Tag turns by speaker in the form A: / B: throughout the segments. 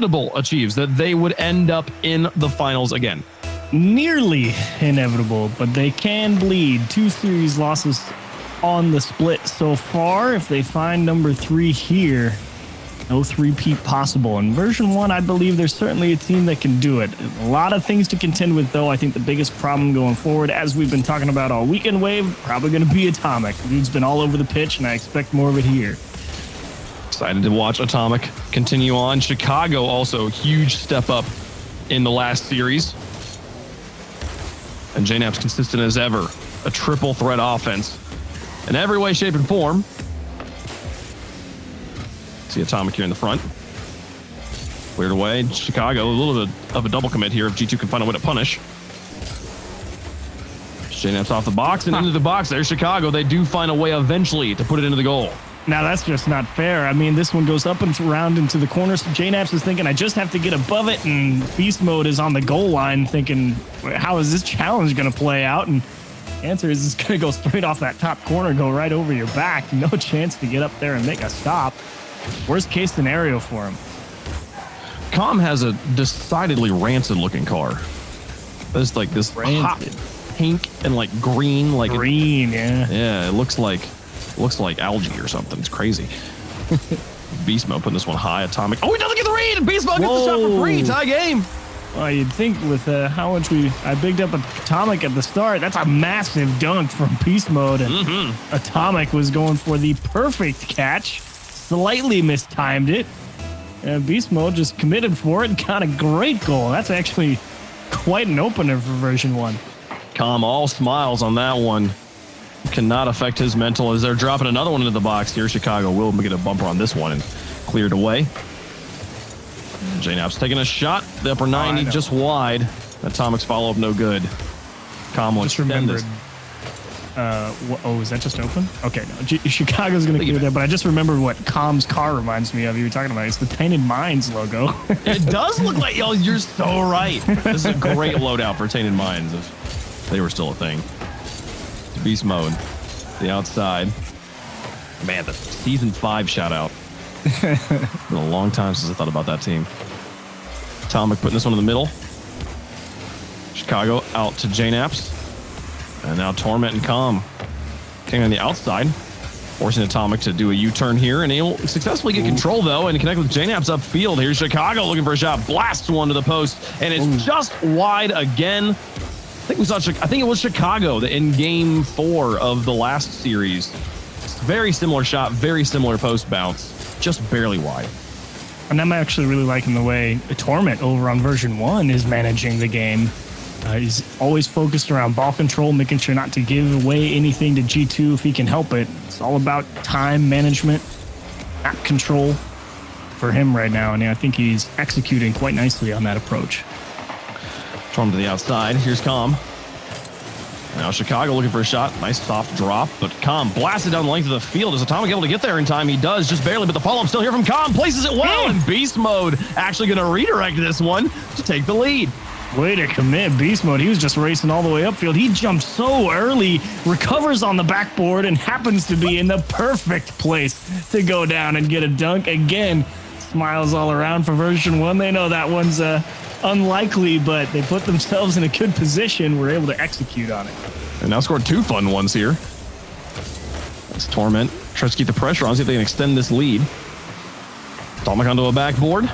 A: inevitable achieves, that they would end up in the finals again.
B: Nearly inevitable, but they can bleed. 2 series losses on the split so far. If they find number 3 here, no three-peat possible. In version 1, I believe there's certainly a team that can do it. A lot of things to contend with, though. I think the biggest problem going forward, as we've been talking about all weekend, Wave, probably going to be Atomic. Dude's been all over the pitch, and I expect more of it here.
A: Excited to watch Atomic continue on. Chicago also a huge step up in the last series. And JNAP's consistent as ever. A triple threat offense in every way, shape, and form. See Atomic here in the front. Cleared away. Chicago, a little bit of a double commit here if G2 can find a way to punish. JNAP's off the box and into the box. There's Chicago. They do find a way eventually to put it into the goal.
B: Now, that's just not fair. I mean, this one goes up and around into the corner. So JNAPS is thinking, I just have to get above it. And Beast Mode is on the goal line thinking, how is this challenge going to play out? And the answer is it's going to go straight off that top corner, go right over your back. No chance to get up there and make a stop. Worst case scenario for him.
A: Com has a decidedly rancid looking car. There's like this hot pink and like green. Yeah, it looks like algae or something. It's crazy. Beast Mode putting this one high. Atomic. Oh, he doesn't get the read. And Beast Mode gets the shot for free. Tie game.
B: Well, you'd think with how much I bigged up Atomic at the start, that's a massive dunk from Beast Mode. And Atomic was going for the perfect catch. Slightly mistimed it. And Beast Mode just committed for it and got a great goal. That's actually quite an opener for version 1.
A: Com all smiles on that one. Cannot affect his mental as they're dropping another one into the box here. Chicago will get a bumper on this one and cleared away. JNAP's taking a shot. The upper 90 just wide. Atomic's follow-up no good. Com will extend this.
B: Is that just open? Okay, no. Chicago's going to clear there, but I just remembered what Com's car reminds me of. You were talking about it's the Tainted Minds logo.
A: It does look like, you're so right. This is a great loadout for Tainted Minds if they were still a thing. Beast Mode, the outside. Man, the season 5 shout out. Been a long time since I thought about that team. Atomic putting this one in the middle. Chicago out to JNAPS. And now Torment and Com getting on the outside, forcing Atomic to do a U-turn here, and he'll successfully get control though and connect with JNAPS upfield. Here's Chicago looking for a shot, blasts one to the post, and it's just wide again. I think it was Chicago that in game 4 of the last series. Very similar shot, very similar post bounce, just barely wide.
B: And I'm actually really liking the way Torment over on version 1 is managing the game. He's always focused around ball control, making sure not to give away anything to G2 if he can help it. It's all about time management, map control for him right now, and I think he's executing quite nicely on that approach.
A: Torm to the outside. Here's Com. Now Chicago looking for a shot. Nice soft drop, but Com blasted down the length of the field. Is Atomic able to get there in time? He does, just barely, but the follow-up still here from Com. Places it well, and Beast Mode actually going to redirect this one to take the lead.
B: Way to commit, Beast Mode. He was just racing all the way upfield. He jumped so early, recovers on the backboard, and happens to be in the perfect place to go down and get a dunk. Again, smiles all around for version 1. They know that one's unlikely, but they put themselves in a good position. We're able to execute on it.
A: And now scored 2 fun ones here. That's Torment. Tries to keep the pressure on, see if they can extend this lead. Atomic onto a backboard.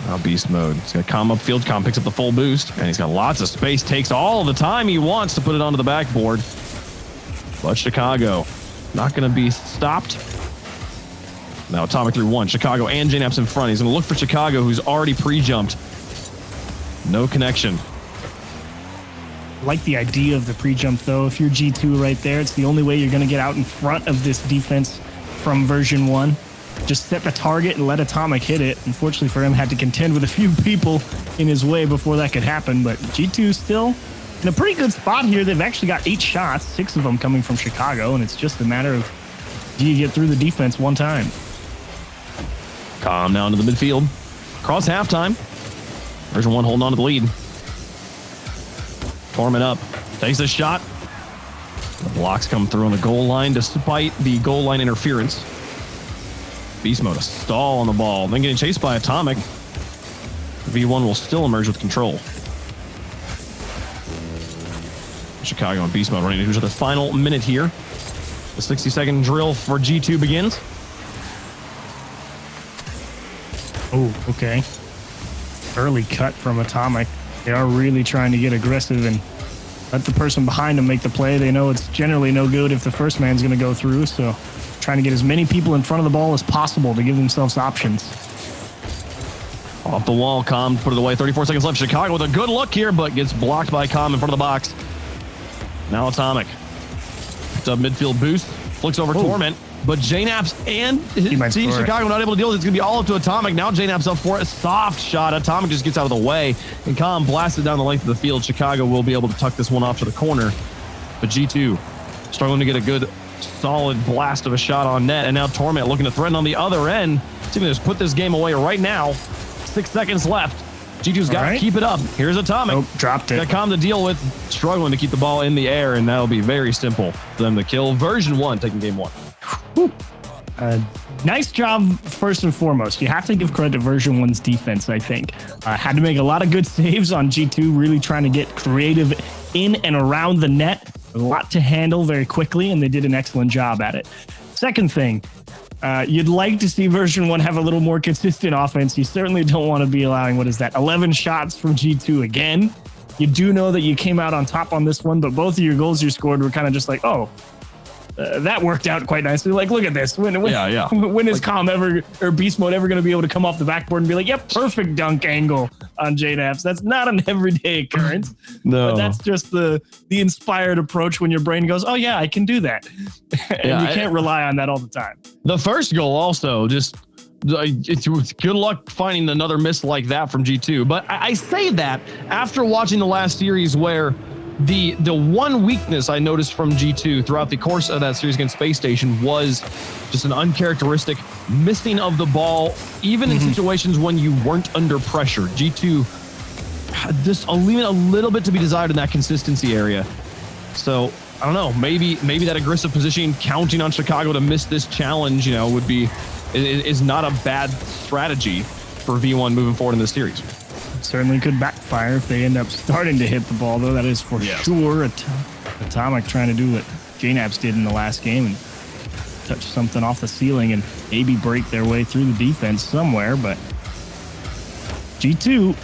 A: Now Beast Mode. He's got Com upfield. Com picks up the full boost, and he's got lots of space. Takes all the time he wants to put it onto the backboard. But Chicago not going to be stopped. Now Atomic through 1. Chicago and JNAPS in front. He's going to look for Chicago, who's already pre-jumped. No connection.
B: I like the idea of the pre-jump, though. If you're G2 right there, it's the only way you're going to get out in front of this defense from version 1. Just set the target and let Atomic hit it. Unfortunately for him, had to contend with a few people in his way before that could happen. But G2 still in a pretty good spot here. They've actually got 8 shots, 6 of them coming from Chicago, and it's just a matter of do you get through the defense one time.
A: Com down to the midfield. Across halftime. Version 1 holding on to the lead. Torment up. Takes a shot. The blocks come through on the goal line despite the goal line interference. Beast Mode, a stall on the ball. Then getting chased by Atomic. V1 will still emerge with control. Chicago and Beast Mode running into the final minute here. The 60-second drill for G2 begins.
B: Oh, okay. Early cut from Atomic. They are really trying to get aggressive and let the person behind them make the play. They know it's generally no good if the first man's going to go through, so trying to get as many people in front of the ball as possible to give themselves options.
A: Off the wall, Com put it away. 34 seconds left. Chicago with a good look here, but gets blocked by Com in front of the box. Now Atomic. Picked up midfield boost. Flicks over Torment. But JNaps and his team Chicago not able to deal with it. It's going to be all up to Atomic. Now JNaps up for a soft shot. Atomic just gets out of the way. And Com blasted down the length of the field. Chicago will be able to tuck this one off to the corner. But G2 struggling to get a good, solid blast of a shot on net. And now Torment looking to threaten on the other end. See if they just put this game away right now. 6 seconds left. G2's got to keep it up. Here's Atomic.
B: Oh, dropped it.
A: Got Com to deal with. Struggling to keep the ball in the air. And that'll be very simple for them to kill. Version 1 taking game 1.
B: Nice job, first and foremost. You have to give credit to version 1's defense, I think. Had to make a lot of good saves on G2, really trying to get creative in and around the net. A lot to handle very quickly, and they did an excellent job at it. Second thing, you'd like to see version 1 have a little more consistent offense. You certainly don't want to be allowing, 11 shots from G2 again. You do know that you came out on top on this one, but both of your goals you scored were kind of just like, that worked out quite nicely. Like, look at this. When is Com ever, or Beast Mode ever going to be able to come off the backboard and be like, yep, perfect dunk angle on JNaps? That's not an everyday occurrence.
A: No.
B: But that's just the inspired approach when your brain goes, oh, yeah, I can do that. And you can't rely on that all the time.
A: The first goal also just, it's good luck finding another miss like that from G2. But I say that after watching the last series where the one weakness I noticed from G2 throughout the course of that series against Space Station was just an uncharacteristic missing of the ball, even in situations when you weren't under pressure. G2 just leaving a little bit to be desired in that consistency area. So I don't know, maybe that aggressive positioning, counting on Chicago to miss this challenge, is not a bad strategy for V1 moving forward in this series.
B: Certainly could backfire if they end up starting to hit the ball, though. That is for sure. Atomic trying to do what JNaps did in the last game and touch something off the ceiling and maybe break their way through the defense somewhere. But G2,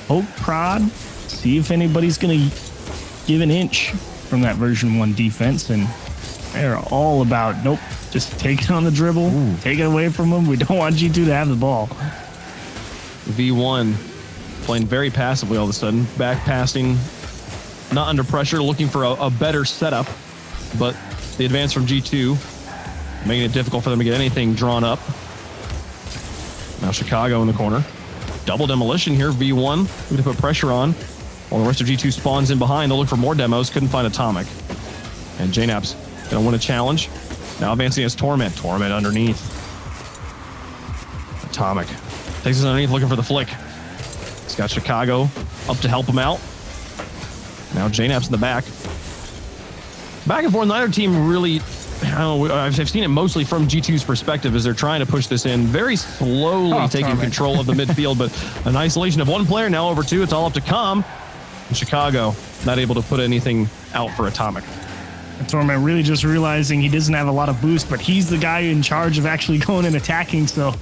B: poke prod, see if anybody's going to give an inch from that version 1 defense. And they're all about, nope, just take it on the dribble, take it away from them. We don't want G2 to have the ball.
A: V1 playing very passively all of a sudden, back passing, not under pressure, looking for a better setup, but the advance from G2 making it difficult for them to get anything drawn up. Now Chicago in the corner. Double demolition here, V1 looking to put pressure on, while the rest of G2 spawns in behind. They'll look for more demos, couldn't find Atomic. And JNaps gonna win a challenge. Now advancing as Torment. Torment underneath. Atomic takes us underneath, looking for the flick. He's got Chicago up to help him out. Now JNaps in the back. Back and forth, neither team really, I've seen it mostly from G2's perspective as they're trying to push this in, very slowly taking control of the midfield, but an isolation of one player, now over 2. It's all up to Com. And Chicago not able to put anything out for Atomic.
B: Torment really just realizing he doesn't have a lot of boost, but he's the guy in charge of actually going and attacking, so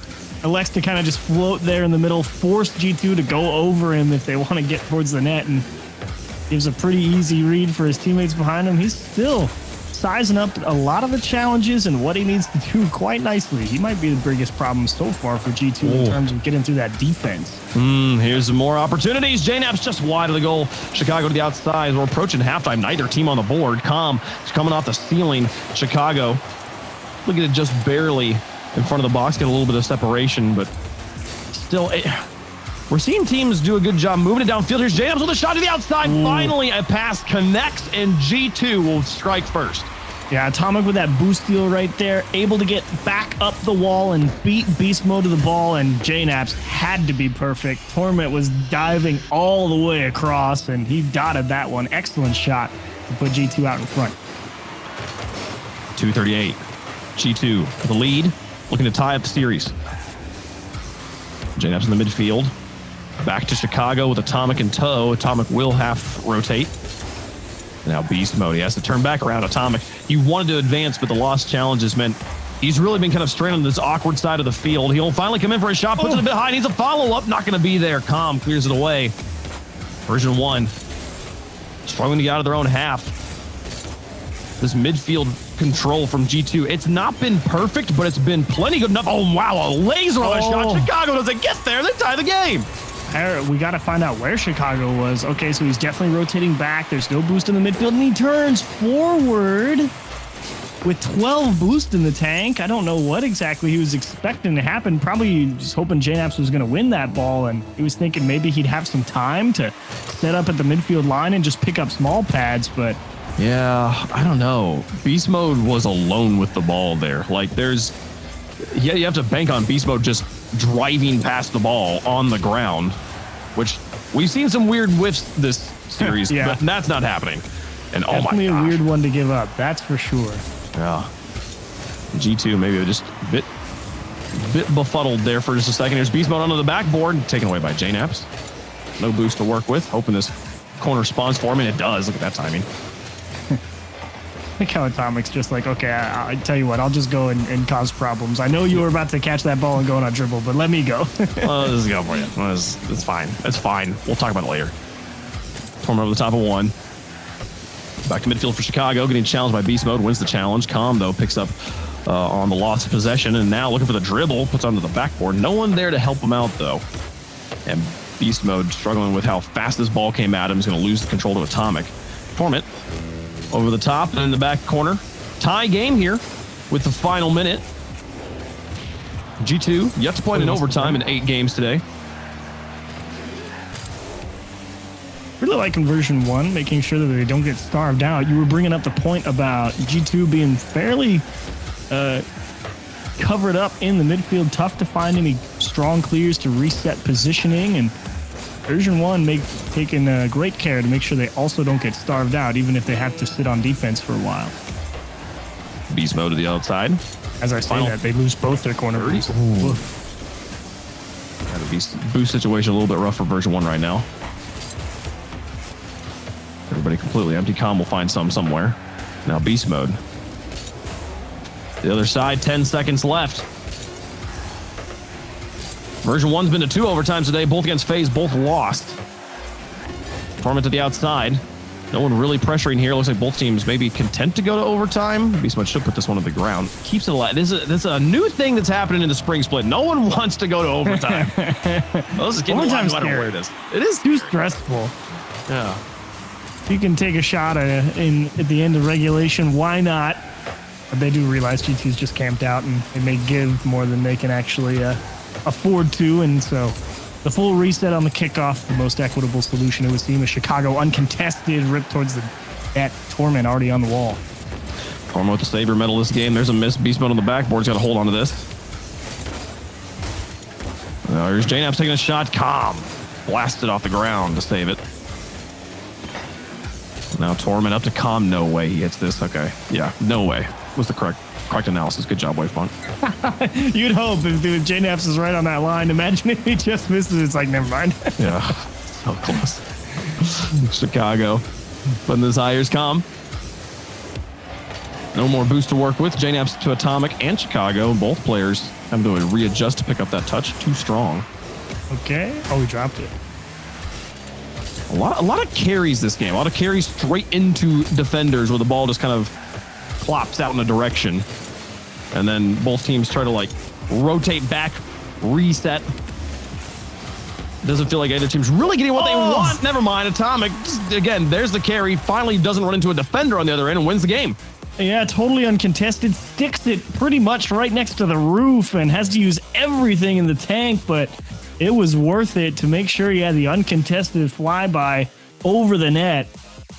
B: elects to kind of just float there in the middle, force G2 to go over him if they want to get towards the net, and gives a pretty easy read for his teammates behind him. He's still sizing up a lot of the challenges and what he needs to do quite nicely. He might be the biggest problem so far for G2 in terms of getting through that defense.
A: Here's some more opportunities. JNaps just wide of the goal. Chicago to the outside. We're approaching halftime. Neither team on the board. Com is coming off the ceiling. Chicago, look at it, just barely in front of the box, get a little bit of separation, but still, we're seeing teams do a good job moving it downfield. Here's JNaps with a shot to the outside. Finally, a pass connects, and G2 will strike first.
B: Yeah, Atomic with that boost steal right there, able to get back up the wall and beat Beast Mode to the ball, and JNaps had to be perfect. Torment was diving all the way across, and he dotted that one. Excellent shot to put G2 out in front.
A: 2:38. G2 the lead. looking to tie up the series. JNAP's in the midfield. Back to Chicago with Atomic in tow. Atomic will half rotate. Now beast mode. He has to turn back around. Atomic, he wanted to advance, but the lost challenges meant he's really been kind of stranded on this awkward side of the field. He'll finally come in for a shot, puts it a bit high, needs a follow-up. Not going to be there. Calm clears it away. Version 1 struggling to get out of their own half. This midfield control from G2, it's not been perfect, but it's been plenty good enough. Oh, wow, a laser on a shot. Chicago doesn't get there. They tie the game.
B: We got to find out where Chicago was. Okay, so he's definitely rotating back. There's no boost in the midfield, and he turns forward with 12 boost in the tank. I don't know what exactly he was expecting to happen. Probably just hoping JNAPS was going to win that ball, and he was thinking maybe he'd have some time to set up at the midfield line and just pick up small pads, but...
A: Yeah, I don't know. Beast mode was alone with the ball there. Like, you have to bank on beast mode just driving past the ball on the ground, which we've seen some weird whiffs this series,
B: yeah.
A: But that's not happening. And
B: definitely
A: oh my gosh.
B: a weird one to give up, that's for sure.
A: Yeah. G2 maybe just a bit befuddled there for just a second. Here's beast mode onto the backboard, taken away by JNAPS. No boost to work with, hoping this corner spawns for him, and it does. Look at that timing.
B: I think how Atomic's just like, okay, I tell you what, I'll just go and cause problems. I know you were about to catch that ball and go on a dribble, but let me go.
A: Well, let's go for you. It's fine. It's fine. We'll talk about it later. Torm over the top of 1. Back to midfield for Chicago, getting challenged by beast mode, wins the challenge. Calm, though, picks up on the lost possession, and now looking for the dribble, puts onto the backboard. No one there to help him out, though. And beast mode struggling with how fast this ball came at him. He's going to lose the control to Atomic. Torment over the top and in the back corner. Tie game here with the final minute. G2 yet to point in overtime in 8 games today.
B: Really liking version 1, making sure that they don't get starved out. You were bringing up the point about G2 being fairly covered up in the midfield. Tough to find any strong clears to reset positioning, and version 1 taking great care to make sure they also don't get starved out, even if they have to sit on defense for a while.
A: Beast mode to the outside.
B: As I say that, they lose both their corner boosts.
A: Got a boost situation a little bit rough for version 1 right now. Everybody completely empty. Calm will find some somewhere. Now beast mode. The other side, 10 seconds left. Version 1's been to 2 overtimes today, both against FaZe, both lost. Torment to the outside. No one really pressuring here. Looks like both teams maybe content to go to overtime. Beast mode should put this one on the ground. Keeps it alive. This is a new thing that's happening in the spring split. No one wants to go to overtime.
B: Overtime's
A: I don't know where it is.
B: It is too stressful.
A: Yeah.
B: You can take a shot at the end of regulation. Why not? But they do realize G2's just camped out, and they may give more than they can actually afford to, and so the full reset on the kickoff, the most equitable solution it would seem, is Chicago uncontested, ripped towards the net. Torment already on the wall.
A: Torment with the savior medal this game. There's a miss. Beast mode on the backboard's got to hold on to this. Now here's JNAPS taking a shot. Calm blasted off the ground to save it. Now Torment up to Calm. No way he hits this. Okay. Yeah, no way. Was the correct analysis. Good job, Wavepunk.
B: You'd hope if JNAPS is right on that line. Imagine if he just misses. It's like, never mind.
A: Yeah, so close. Chicago putting this high. Here's Calm. No more boost to work with. JNAPS to Atomic and Chicago. Both players having to readjust to pick up that touch. Too strong.
B: Okay. Oh, he dropped it.
A: A lot of carries this game. A lot of carries straight into defenders where the ball just kind of plops out in a direction. And then both teams try to like rotate back, reset. Doesn't feel like either team's really getting what they want. Never mind. Atomic, again, there's the carry. Finally doesn't run into a defender on the other end and wins the game.
B: Yeah, totally uncontested. Sticks it pretty much right next to the roof and has to use everything in the tank, but it was worth it to make sure he had the uncontested flyby over the net.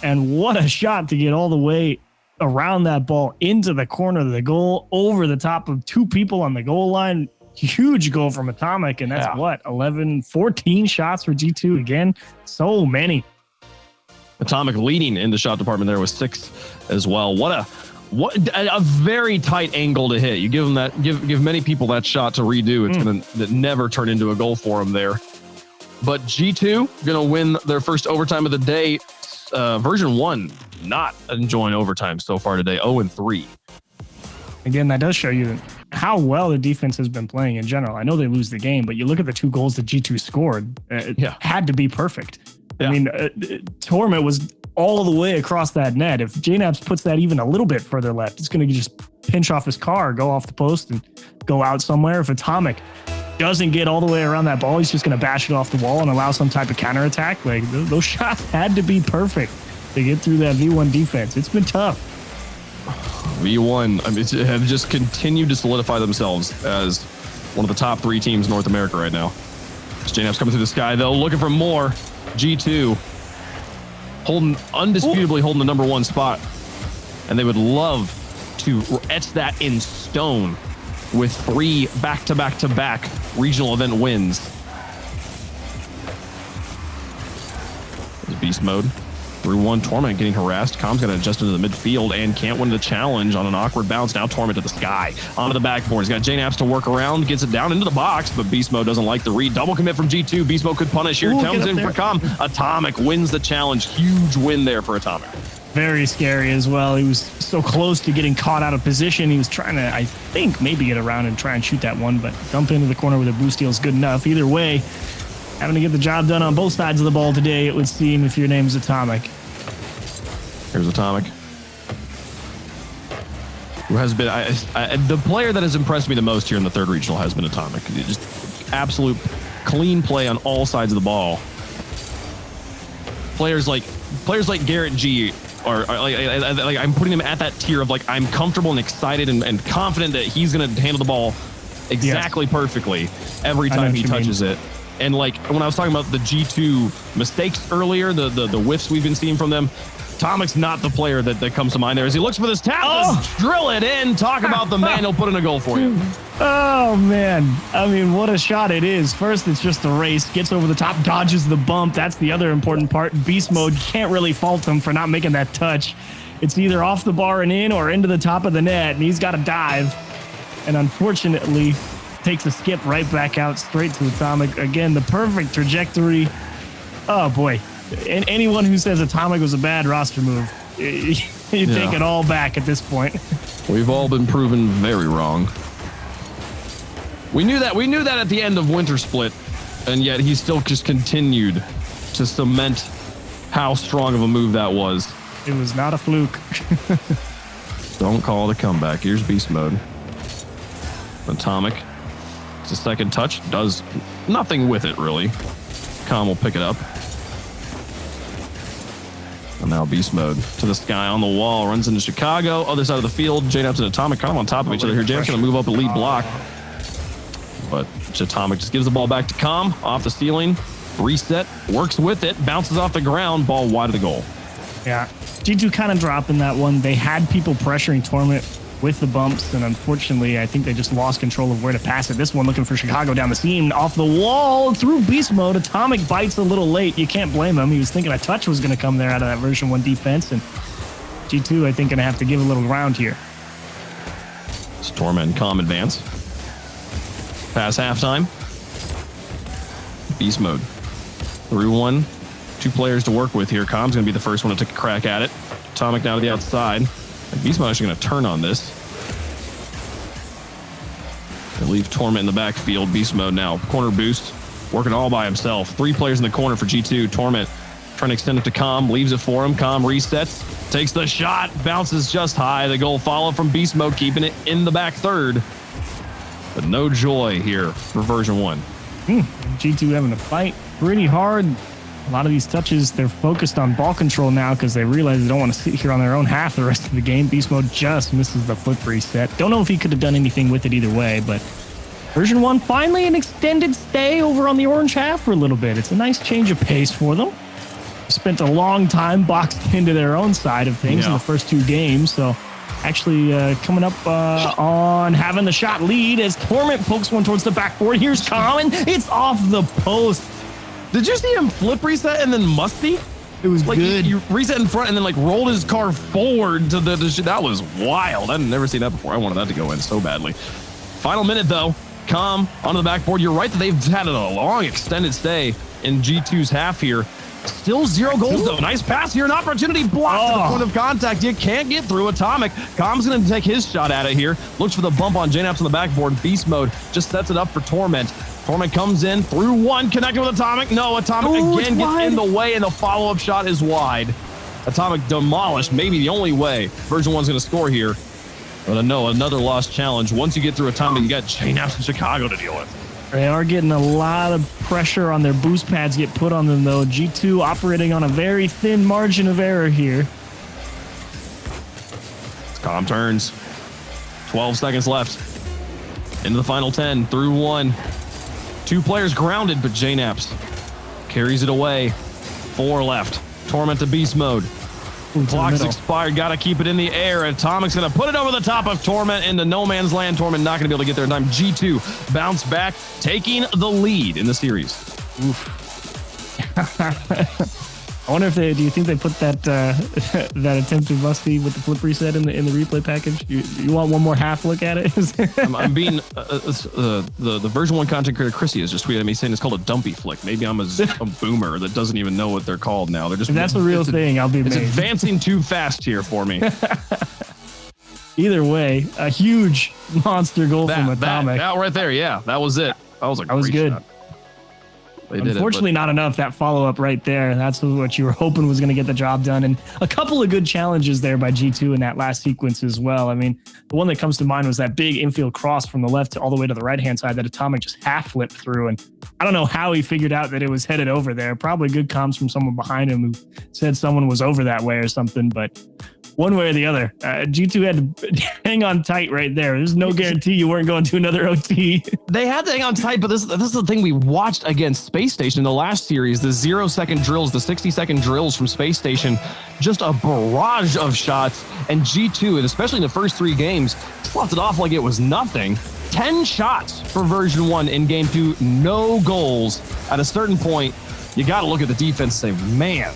B: And what a shot to get all the way around that ball into the corner of the goal, over the top of 2 people on the goal line. Huge goal from Atomic, and that's 14 shots for G2 again. So many.
A: Atomic leading in the shot department there with 6 as well. What What a very tight angle to hit. You give them that, give many people that shot to redo. It's going to never turn into a goal for them there. But G2 going to win their first overtime of the day. Version 1 not enjoying overtime so far today, 0-3.
B: Again, that does show you how well the defense has been playing in general. I know they lose the game, but you look at the 2 goals that G2 scored, it had to be perfect. Yeah. I mean, Torment was all the way across that net. If JNAPS puts that even a little bit further left, it's going to just pinch off his car, go off the post, and go out somewhere. If Atomic doesn't get all the way around that ball, he's just going to bash it off the wall and allow some type of counterattack. Like, those shots had to be perfect to get through that V1 defense. It's been tough.
A: V1, I mean, have just continued to solidify themselves as one of the top 3 teams in North America right now. JNAPS coming through the sky, though, looking for more. G2 undisputably holding the number 1 spot. And they would love to etch that in stone with 3 back-to-back-to-back regional event wins. Beast mode. Through 1, Torment getting harassed. Com's got to adjust into the midfield and can't win the challenge on an awkward bounce. Now Torment to the sky. Onto the backboard. He's got JNAPS to work around. Gets it down into the box, but Beast Mode doesn't like the read. Double commit from G2. Beast Mode could punish here. Comes in for Com. Atomic wins the challenge. Huge win there for Atomic.
B: Very scary as well. He was so close to getting caught out of position. He was trying to, I think, maybe get around and try and shoot that one, but dump into the corner with a boost steal is good enough. Either way, having to get the job done on both sides of the ball today, it would seem, if your name's Atomic.
A: Here's Atomic, who has been the player that has impressed me the most here in the 3rd regional has been Atomic. Just absolute clean play on all sides of the ball. Players like Garrett G are like I'm putting him at that tier of like I'm comfortable and excited and confident that he's going to handle the ball exactly perfectly every time he touches it. And like when I was talking about the G2 mistakes earlier, the whiffs we've been seeing from them, Atomic's not the player that comes to mind there as he looks for this tap. Drill it in. Talk about the man who'll put in a goal for you.
B: Oh, man. I mean, what a shot it is. First, it's just a race. Gets over the top, dodges the bump. That's the other important part. Beast Mode, can't really fault him for not making that touch. It's either off the bar and in or into the top of the net, and he's got to dive. And unfortunately, takes a skip right back out straight to Atomic. Again, the perfect trajectory. Oh, boy. And anyone who says Atomic was a bad roster move, you take it all back at this point.
A: We've all been proven very wrong. We knew that at the end of Winter Split, and yet he still just continued to cement how strong of a move that was.
B: It was not a fluke.
A: Don't call it a comeback. Here's Beast Mode. Atomic. It's a second touch. Does nothing with it, really. Com will pick it up. And now Beast Mode to the sky on the wall. Runs into Chicago. Other side of the field. JNAPS and Atomic kind of on top of each other here. JNAPS going to move up a lead block. But Atomic just gives the ball back to Com. Off the ceiling. Reset. Works with it. Bounces off the ground. Ball wide of the goal.
B: Yeah. G2 kind of dropping that one. They had people pressuring Torment with the bumps, and unfortunately, I think they just lost control of where to pass it. This one looking for Chicago down the seam, off the wall, through Beast Mode. Atomic bites a little late. You can't blame him. He was thinking a touch was going to come there out of that version 1 defense, and G2, I think, going to have to give a little ground here.
A: It's Torment and Com advance. Pass halftime. Beast Mode. Through 1. 2 players to work with here. Com's going to be the first one to take a crack at it. Atomic now to the outside. And Beast Mode actually going to turn on this. They leave Torment in the backfield. Beast Mode now. Corner boost. Working all by himself. 3 players in the corner for G2. Torment trying to extend it to Com. Leaves it for him. Com resets. Takes the shot. Bounces just high. The goal followed from Beast Mode, keeping it in the back third. But no joy here for version 1.
B: G2 having to fight pretty hard. A lot of these touches, they're focused on ball control now because they realize they don't want to sit here on their own half the rest of the game. Beast Mode just misses the flip reset. Don't know if he could have done anything with it either way, but version 1 finally an extended stay over on the orange half for a little bit. It's a nice change of pace for them. Spent a long time boxed into their own side of things in the first 2 games, so actually coming up on having the shot lead as Torment pokes one towards the backboard. Here's Common. It's off the post.
A: Did you see him flip reset and then musty?
B: It was
A: like
B: good.
A: you reset in front and then like rolled his car forward to the that was wild. I've never seen that before. I wanted that to go in so badly. Final minute though. Calm onto the backboard. You're right that they've had a long extended stay in G2's half here. Still 0 goals though. Nice pass here. An opportunity blocked to the point of contact. You can't get through. Atomic. Calm's going to take his shot at it here. Looks for the bump on JNaps on the backboard. Beast mode just sets it up for Torment. Torment comes in through one, connected with Atomic. No, Atomic again gets in the way, and the follow-up shot is wide. Atomic demolished. Maybe the only way Version 1's going to score here. But no, another lost challenge. Once you get through Atomic, you got JNaps in Chicago to deal with.
B: They are getting a lot of pressure on their boost pads get put on them, though. G2 operating on a very thin margin of error here.
A: Calm turns. 12 seconds left. Into the final 10. Through one. 2 players grounded, but JNaps carries it away. 4 left. Torment to beast mode. Clock's expired. Got to keep it in the air. Atomic's going to put it over the top of Torment into no man's land. Torment not going to be able to get there in time. G2 bounce back, taking the lead in the series.
B: Oof. I wonder if do you think they put that that attempted musty with the flip reset in the replay package? You want one more half look at it?
A: I'm being the version 1 content creator Chrissy has just tweeted at me saying it's called a dumpy flick. Maybe I'm a boomer that doesn't even know what they're called now. They're just
B: if that's a real thing. I'll be.
A: It's
B: amazed.
A: advancing too fast here for me.
B: Either way, a huge monster goal from Atomic.
A: That right there, yeah, that was it. That was a
B: that was good.
A: Shot.
B: Unfortunately, not enough. That follow-up right there. That's what you were hoping was going to get the job done. And a couple of good challenges there by G2 in that last sequence as well. I mean, the one that comes to mind was that big infield cross from the left to all the way to the right-hand side that Atomic just half-flipped through. And I don't know how he figured out that it was headed over there. Probably good comms from someone behind him who said someone was over that way or something. But one way or the other, G2 had to hang on tight right there. There's no guarantee you weren't going to another OT.
A: They had to hang on tight, but this is the thing we watched against Space Station in the last series. The 0-second drills, the 60-second drills from Space Station, just a barrage of shots. And G2, and especially in the first 3 games, sloughed it off like it was nothing. 10 shots for version 1 in game 2, no goals. At a certain point, you got to look at the defense and say, man,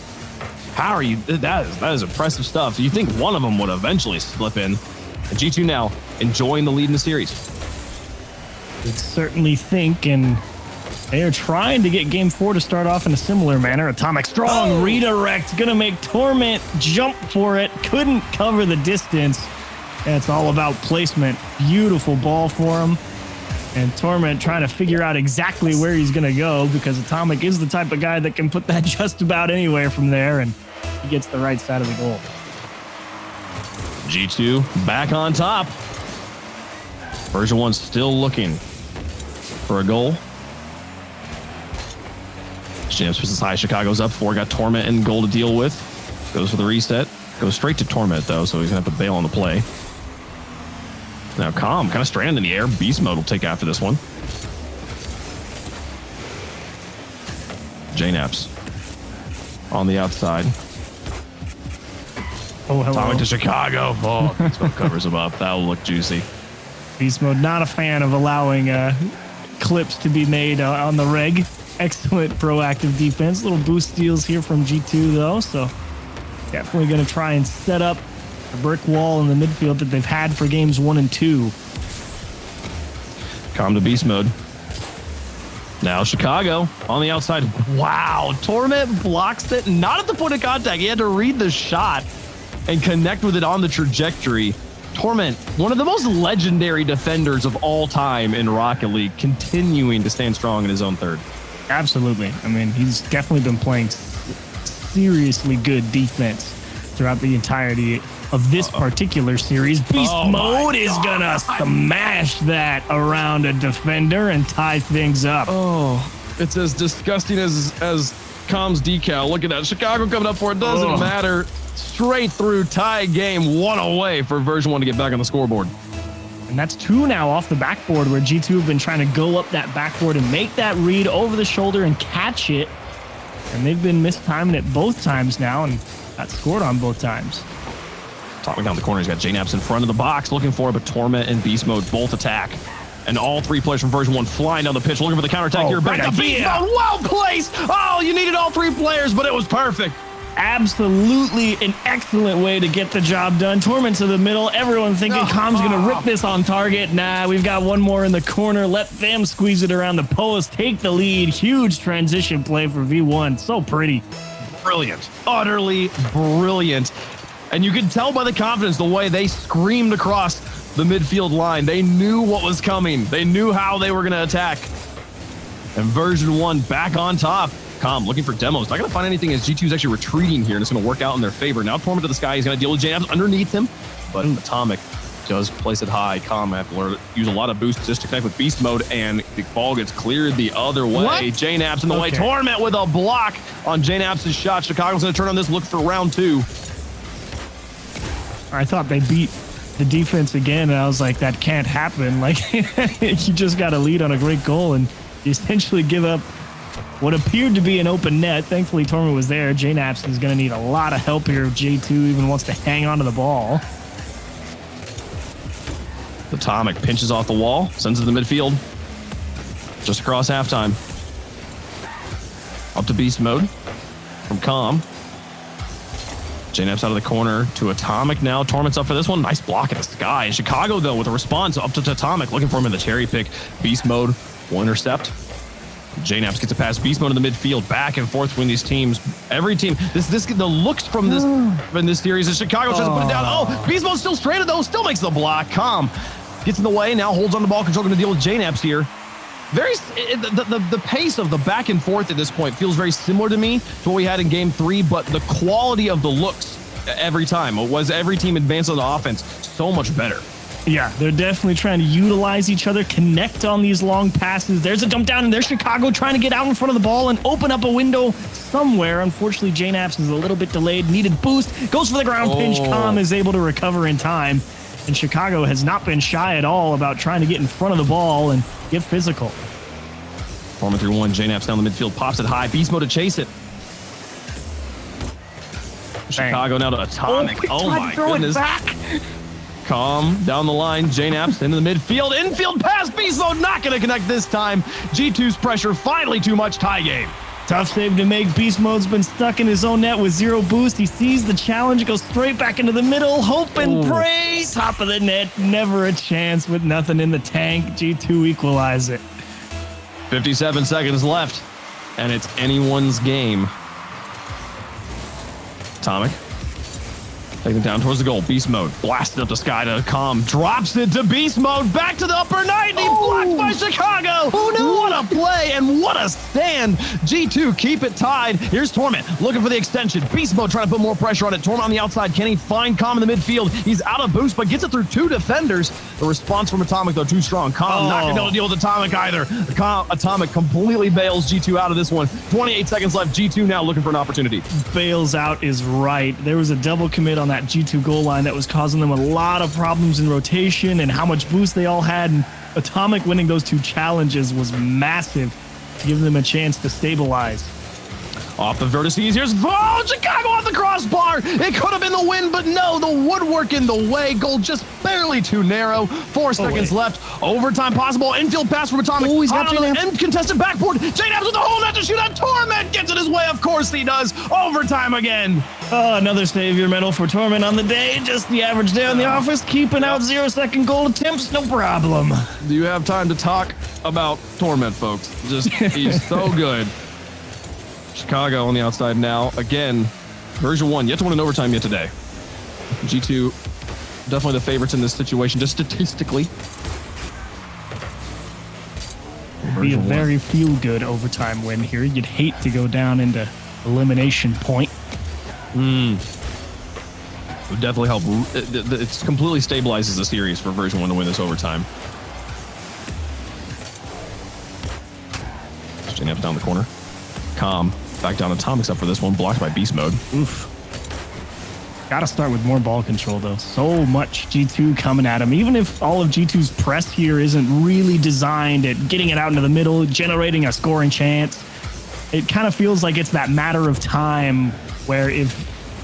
A: how are you? That is impressive stuff. You think one of them would eventually slip in. And G2 now enjoying the lead in the series.
B: You'd certainly think, and they are trying to get game 4 to start off in a similar manner. Atomic strong redirect, gonna make Torment jump for it. Couldn't cover the distance. And it's all about placement. Beautiful ball for him. And Torment trying to figure out exactly where he's going to go because Atomic is the type of guy that can put that just about anywhere from there, and he gets the right side of the goal.
A: G2 back on top. Version 1 still looking for a goal. James pushes high. Chicago's up 4. Got Torment in goal to deal with. Goes for the reset. Goes straight to Torment, though, so he's going to have to bail on the play. Now Calm, kind of stranded in the air. Beast mode will take after this one. JNaps on the outside.
B: Oh, hello.
A: Atomic to Chicago. Oh, Beast mode covers him up. That'll look juicy.
B: Beast mode, not a fan of allowing clips to be made on the reg. Excellent proactive defense. Little boost steals here from G2, though, so definitely going to try and set up a brick wall in the midfield that they've had for games 1 and 2.
A: Calm to beast mode. Now Chicago on the outside. Wow, Torment blocks it. Not at the point of contact. He had to read the shot and connect with it on the trajectory. Torment, one of the most legendary defenders of all time in Rocket League, continuing to stand strong in his own third.
B: Absolutely. I mean, he's definitely been playing seriously good defense throughout the entirety of this particular series. Beast mode is gonna smash that around a defender and tie things up.
A: Oh, it's as disgusting as Calm's decal. Look at that. Chicago coming up for it. Doesn't matter. Straight through, tie game, 1 away for version 1 to get back on the scoreboard.
B: And that's 2 now off the backboard, where G2 have been trying to go up that backboard and make that read over the shoulder and catch it. And they've been mistiming it both times now and got scored on both times.
A: Talking down the corner, he's got JNaps in front of the box looking for it, but Torment and Beast Mode both attack. And all 3 players from version 1 flying down the pitch looking for the counterattack here. Back to Beast Mode, well placed! Oh, you needed all 3 players, but it was perfect.
B: absolutely an excellent way to get the job done. Torment to the middle. Everyone thinking Com's going to rip this on target. Nah, we've got one more in the corner. Let them squeeze it around the post. Take the lead. Huge transition play for V1. So pretty.
A: Brilliant. Utterly brilliant. And you could tell by the confidence, the way they screamed across the midfield line. They knew what was coming. They knew how they were going to attack. And version 1 back on top. Com looking for demos. Not going to find anything as G2 is actually retreating here, and it's going to work out in their favor. Now Torment to the sky. He's going to deal with JNAPs underneath him, but Atomic does place it high. Com have to learn to use a lot of boosts just to connect with beast mode, and the ball gets cleared the other way.
B: What?
A: JNAPs in the way. Torment with a block on JNAPs' shot. Chicago's going to turn on this, look for round 2.
B: I thought they beat the defense again, and I was like, that can't happen. Like, you just got a lead on a great goal, and you essentially give up what appeared to be an open net. Thankfully, Torment was there. JNAPS is going to need a lot of help here if J2 even wants to hang on to the ball.
A: Atomic pinches off the wall, sends it to the midfield. Just across halftime. Up to beast mode from Com. JNAPS out of the corner to Atomic now. Torment's up for this one. Nice block in the sky. Chicago, though, with a response up to Atomic, looking for him in the cherry pick. Beast mode will intercept. JNAPS gets a pass. Beast mode in the midfield. Back and forth between these teams. Every team. The looks from this in this series is Chicago tries to put it down. Oh, Beast mode's still stranded though. Still makes the block. Com gets in the way. Now holds on the ball control. Going to deal with JNAPS here. The pace of the back and forth at this point feels very similar to me to what we had in game 3, but the quality of the looks every time was every team advanced on the offense so much better.
B: Yeah, they're definitely trying to utilize each other, connect on these long passes. There's a dump down, and there's Chicago trying to get out in front of the ball and open up a window somewhere. Unfortunately, JNAPS is a little bit delayed. Needed boost. Goes for the ground pinch. Com is able to recover in time. And Chicago has not been shy at all about trying to get in front of the ball and get physical.
A: Torment through 1. JNAPS down the midfield. Pops it high. Beast mode to chase it. Chicago now to Atomic. Oh my goodness. Com down the line. JNAPS into the midfield. Infield pass. Beast mode not going to connect this time. G2's pressure finally too much. Tie game.
B: Tough save to make. Beast mode's been stuck in his own net with 0 boost. He sees the challenge, goes straight back into the middle. Hope and pray. Top of the net. Never a chance with nothing in the tank. G2 equalize it.
A: 57 seconds left, and it's anyone's game. Atomic taking it down towards the goal. Beast mode blasted up the sky to Com. Drops it to beast mode. Back to the upper 90. Blocked by Chicago. Oh no! What a play and what a stand. G2 keep it tied. Here's Torment looking for the extension. Beast mode trying to put more pressure on it. Torment on the outside. Can he find Com in the midfield? He's out of boost, but gets it through 2 defenders. The response from Atomic, though, too strong. Com not going to be able to deal with Atomic either. Atomic completely bails G2 out of this one. 28 seconds left. G2 now looking for an opportunity.
B: Bails out is right. There was a double commit on that G2 goal line that was causing them a lot of problems in rotation and how much boost they all had. And Atomic winning those 2 challenges was massive to give them a chance to stabilize.
A: Off the vertices, here's Chicago off the crossbar. It could have been the win, but no, the woodwork in the way. Goal just barely too narrow. 4 seconds left. Overtime possible. Infield pass from Atomic.
B: Oh, he's got JNAPS.
A: And contested backboard. JNAPS with the whole net to shoot out. Torment gets in his way. Of course he does. Overtime again.
B: Another savior medal for Torment on the day. Just the average day in the office. Keeping out 0-second goal attempts. No problem.
A: Do you have time to talk about Torment, folks? Just, he's so good. Chicago on the outside now. Again, version 1, yet to win an overtime yet today. G2, definitely the favorites in this situation, just statistically.
B: Be a very feel-good overtime win here. You'd hate to go down into elimination point.
A: Would definitely help. It completely stabilizes the series for version 1 to win this overtime. JNAPS down the corner. Com back down Atomics up for this one, blocked by beast mode.
B: Oof. Gotta start with more ball control though. So much G2 coming at him. Even if all of G2's press here isn't really designed at getting it out into the middle, generating a scoring chance, it kind of feels like it's that matter of time where if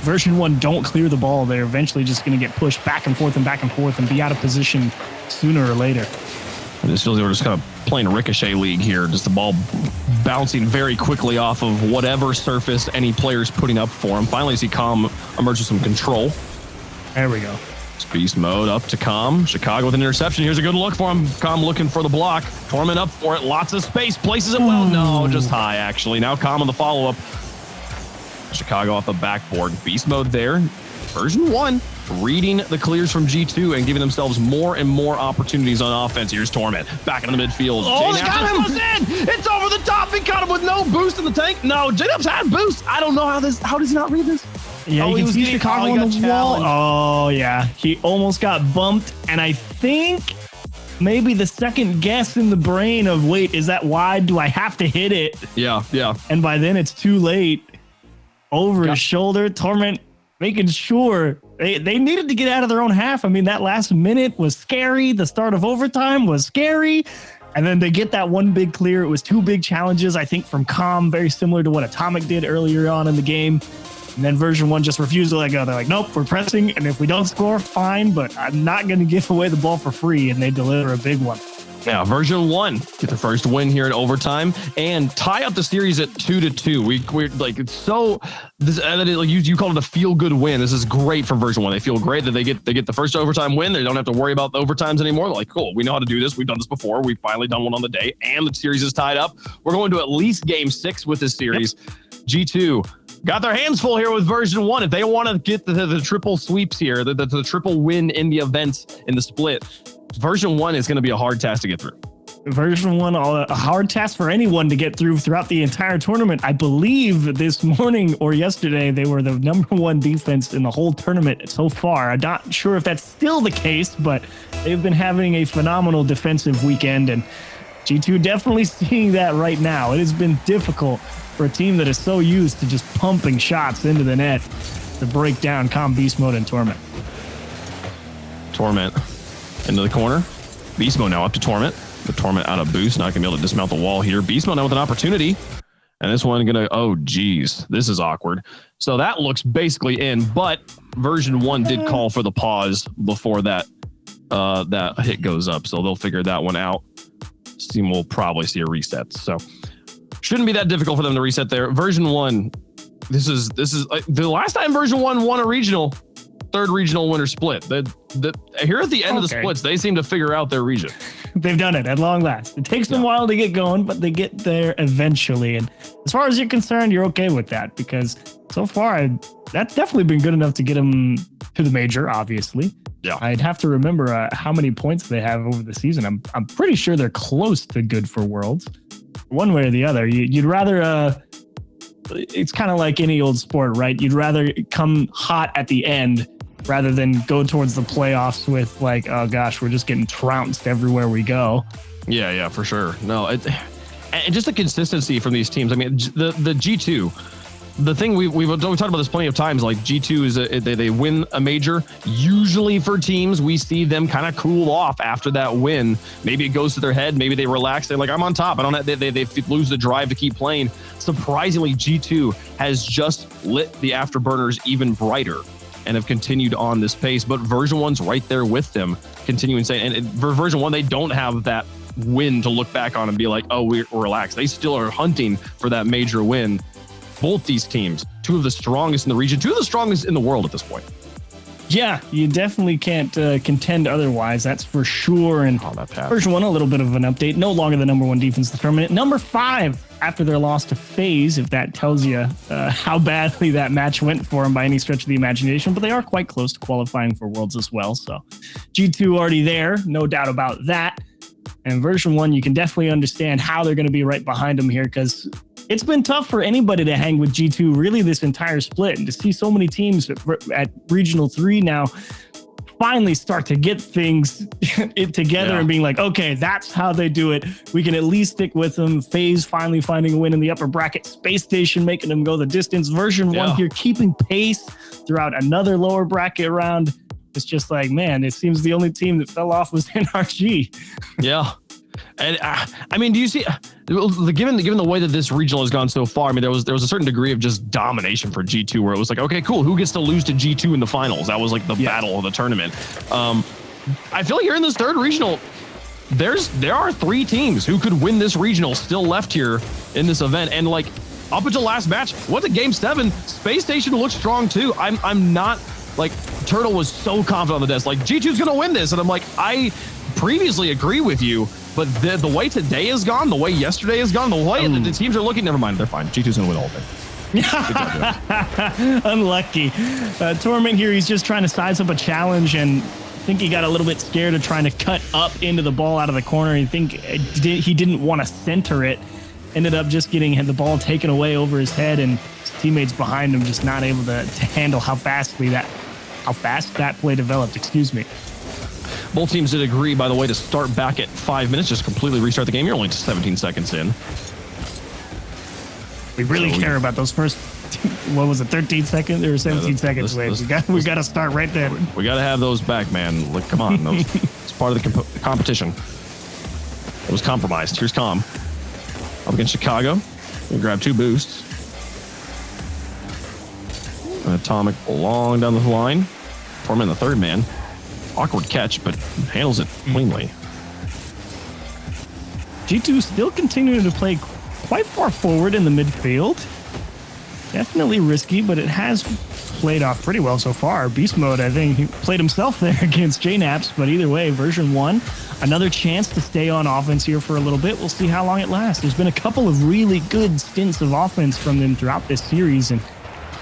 B: version 1 don't clear the ball, they're eventually just going to get pushed back and forth and be out of position sooner or later.
A: And this feels like we're just kind of playing a ricochet league here. Just the ball bouncing very quickly off of whatever surface any player's putting up for him. Finally, see Calm emerge with some control.
B: There we go.
A: Beast mode up to Calm. Chicago with an interception. Here's a good look for him. Calm looking for the block. Torment up for it. Lots of space. Places it well. No, just high, actually. Now Calm on the follow-up. Chicago off the backboard. Beast mode there. Version 1. Reading the clears from G2 and giving themselves more and more opportunities on offense. Here's Torment. Back in the midfield.
B: Oh, they got him!
A: It's over the top. He caught him with no boost in the tank. No, J-Dubs had boost. I don't know how does he not read this?
B: Yeah, you can see Chicago on the wall. Oh, yeah. He almost got bumped. And I think maybe the second guess in the brain of, wait, is that wide? Do I have to hit it?
A: Yeah.
B: And by then it's too late. Over his shoulder, Torment making sure they needed to get out of their own half. I mean, that last minute was scary. The start of overtime was scary. And then they get that one big clear. It was 2 big challenges, I think, from Calm, very similar to what Atomic did earlier on in the game. And then version 1 just refused to let go. They're like, nope, we're pressing. And if we don't score, fine, but I'm not going to give away the ball for free. And they deliver a big one.
A: Yeah, version 1 get their first win here in overtime and tie up the series at 2-2. We're like, it's so this like you called it a feel good win. This is great for version 1. They feel great that they get the first overtime win. They don't have to worry about the overtimes anymore. They're like, cool, we know how to do this. We've done this before. We've finally done one on the day, and the series is tied up. We're going to at least game 6 with this series. Yep. G2 got their hands full here with version 1. If they want to get the triple sweeps here, the triple win in the events in the split, version 1 is going to be a hard task to get through.
B: Version 1, a hard task for anyone to get through throughout the entire tournament. I believe this morning or yesterday, they were the #1 defense in the whole tournament so far. I'm not sure if that's still the case, but they've been having a phenomenal defensive weekend, and G2 definitely seeing that right now. It has been difficult for a team that is so used to just pumping shots into the net to break down Calm, Beast Mode, and Torment.
A: Torment into the corner. Beast Mode now up to Torment. The Torment out of boost, not going to be able to dismount the wall here. Beast Mode now with an opportunity. And this one going to, oh, geez, this is awkward. So that looks basically in, but version 1 did call for the pause before that hit goes up. So they'll figure that one out. Team will probably see a reset. So shouldn't be that difficult for them to reset there. Version 1, this is the last time version 1 won a regional, 3rd regional winner split. Here at the end of the splits, they seem to figure out their region.
B: They've done it at long last. It takes them a while to get going, but they get there eventually. And as far as you're concerned, you're okay with that because so far, that's definitely been good enough to get them to the major, obviously.
A: Yeah.
B: I'd have to remember how many points they have over the season. I'm pretty sure they're close to good for Worlds. One way or the other. You'd rather... it's kind of like any old sport, right? You'd rather come hot at the end rather than go towards the playoffs with like, oh gosh, we're just getting trounced everywhere we go.
A: Yeah, for sure. No, and just the consistency from these teams. I mean, the G2, the thing we've talked about this plenty of times, like G2 is they win a major. Usually for teams, we see them kind of cool off after that win. Maybe it goes to their head. Maybe they relax. They're like, I'm on top. I don't have, they lose the drive to keep playing. Surprisingly, G2 has just lit the afterburners even brighter and have continued on this pace. But version 1's right there with them, continuing saying, and for version 1, they don't have that win to look back on and be like, oh, we're relaxed. They still are hunting for that major win. Both these teams, 2 of the strongest in the region, 2 of the strongest in the world at this point.
B: Yeah, you definitely can't contend otherwise. That's for sure. And version 1, a little bit of an update. No longer the #1 defense in the tournament. Number 5 after their loss to FaZe, if that tells you how badly that match went for them by any stretch of the imagination. But they are quite close to qualifying for Worlds as well. So G2 already there, no doubt about that. And version 1, you can definitely understand how they're going to be right behind them here because it's been tough for anybody to hang with G2 really this entire split, and to see so many teams at Regional 3 now finally start to get things together and being like, okay, that's how they do it. We can at least stick with them. FaZe finally finding a win in the upper bracket. Space Station making them go the distance. Version 1 here keeping pace throughout another lower bracket round. It's just like, man, it seems the only team that fell off was NRG.
A: Yeah. And I mean, do you see, given the way that this regional has gone so far, I mean, there was a certain degree of just domination for G2 where it was like, okay, cool. Who gets to lose to G2 in the finals? That was like the battle of the tournament. I feel like here in this 3rd regional, there are 3 teams who could win this regional still left here in this event. And like up until last match, what's a game 7? Space Station looks strong too. I'm not like Turtle was so confident on the desk. Like G2's going to win this. And I'm like, I previously agree with you, but the way today is gone, the way yesterday is gone, the way the teams are looking, never mind. They're fine. G2's going to win the whole thing.
B: Unlucky. Torment here, he's just trying to size up a challenge, and I think he got a little bit scared of trying to cut up into the ball out of the corner. I think he didn't want to center it. Ended up just getting the ball taken away over his head, and his teammates behind him just not able to handle how fast that play developed. Excuse me.
A: Both teams did agree, by the way, to start back at 5 minutes, just completely restart the game. You're only 17 seconds in.
B: We really care about those first, 13 seconds or 17 seconds? We got to start right there.
A: We got to have those back, man. Like, come on. It's part of the competition. It was compromised. Here's Com. Up against Chicago. We grab 2 boosts. Atomic long down the line. Torment the third man. Awkward catch, but handles it cleanly.
B: G2 still continuing to play quite far forward in the midfield. Definitely risky, but it has played off pretty well so far. Beast Mode, I think, he played himself there against JNaps, but either way, version 1, another chance to stay on offense here for a little bit. We'll see how long it lasts. There's been a couple of really good stints of offense from them throughout this series, and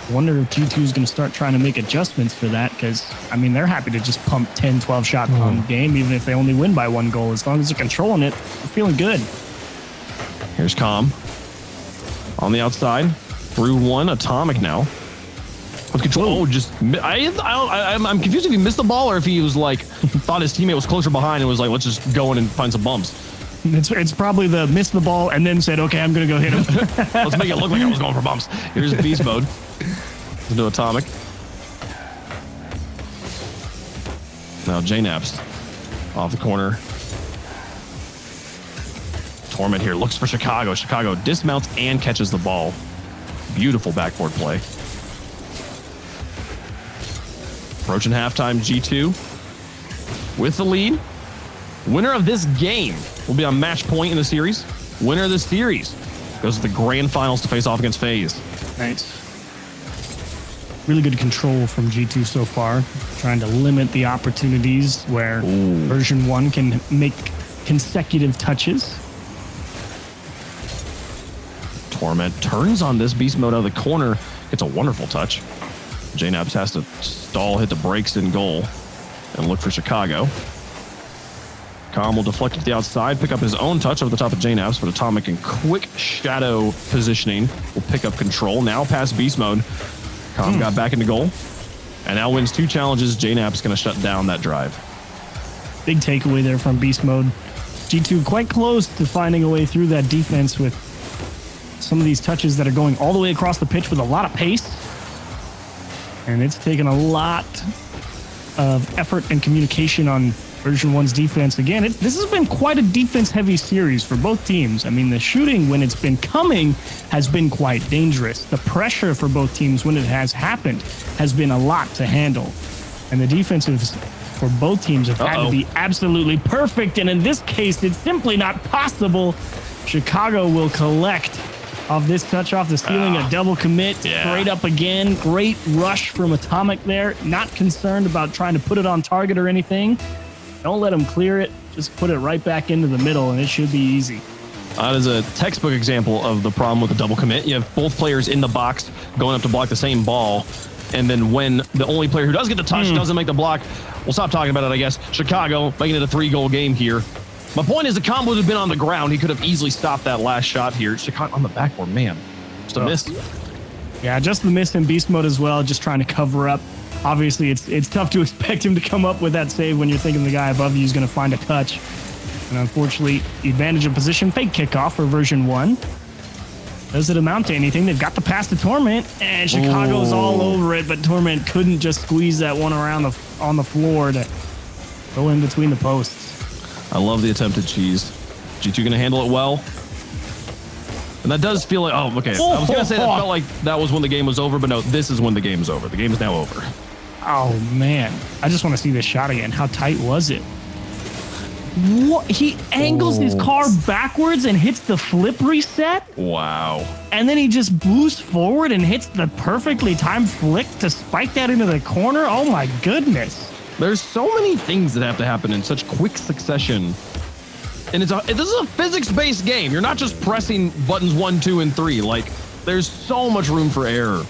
B: I wonder if G2 is going to start trying to make adjustments for that, because, I mean, they're happy to just pump 10, 12 shots on the game, even if they only win by 1 goal. As long as they're controlling it, they're feeling good.
A: Here's Com. On the outside. Through 1. Atomic now. With control. I'm confused if he missed the ball or if he was like, thought his teammate was closer behind and was like, let's just go in and find some bumps.
B: It's probably the missed the ball and then said, okay, I'm going to go hit him.
A: Let's make it look like I was going for bumps. Here's Beast Mode. Let's do Atomic. Now JNaps off the corner. Torment here looks for Chicago. Chicago dismounts and catches the ball. Beautiful backboard play. Approaching halftime, G2 with the lead. Winner of this game will be on match point in the series. Winner of this series goes to the grand finals to face off against FaZe.
B: Nice. Really good control from G2 so far. Trying to limit the opportunities where version 1 can make consecutive touches.
A: Torment turns on this Beast Mode out of the corner. Gets a wonderful touch. JNaps has to stall, hit the brakes in goal, and look for Chicago. Com will deflect it to the outside, pick up his own touch over the top of JNaps, but Atomic in quick shadow positioning will pick up control. Now past Beast Mode. Com got back into goal, and now wins 2 challenges. JNaps going to shut down that drive.
B: Big takeaway there from Beast Mode. G2 quite close to finding a way through that defense with some of these touches that are going all the way across the pitch with a lot of pace. And it's taken a lot of effort and communication on version 1's defense. Again, this has been quite a defense-heavy series for both teams. I mean, the shooting, when it's been coming, has been quite dangerous. The pressure for both teams when it has happened has been a lot to handle. And the defensives for both teams have had to be absolutely perfect. And in this case, it's simply not possible. Chicago will collect off this touch off the ceiling, a double commit, straight up again. Great rush from Atomic there. Not concerned about trying to put it on target or anything. Don't let him clear it. Just put it right back into the middle, and it should be easy.
A: That is a textbook example of the problem with the double commit. You have both players in the box going up to block the same ball, and then when the only player who does get the touch doesn't make the block, we'll stop talking about it, I guess. Chicago making it a 3-goal game here. My point is the combo would have been on the ground. He could have easily stopped that last shot here. Chicago on the backboard, man. Just a miss.
B: Yeah, just the miss in Beast Mode as well, just trying to cover up. Obviously, it's tough to expect him to come up with that save when you're thinking the guy above you is going to find a touch. And unfortunately, the advantage of position, fake kickoff for version 1. Does it amount to anything? They've got the pass to Torment, and Chicago's all over it, but Torment couldn't just squeeze that one around on the floor to go in between the posts.
A: I love the attempted cheese. G2 going to handle it well. And that does feel like, I was going to say that felt like that was when the game was over, but no, this is when the game is over. The game is now over.
B: Oh, man. I just want to see this shot again. How tight was it? What? He angles his car backwards and hits the flip reset?
A: Wow.
B: And then he just boosts forward and hits the perfectly timed flick to spike that into the corner? Oh my goodness.
A: There's so many things that have to happen in such quick succession. And this is a physics-based game. You're not just pressing buttons 1, 2, and 3. Like, there's so much room for error.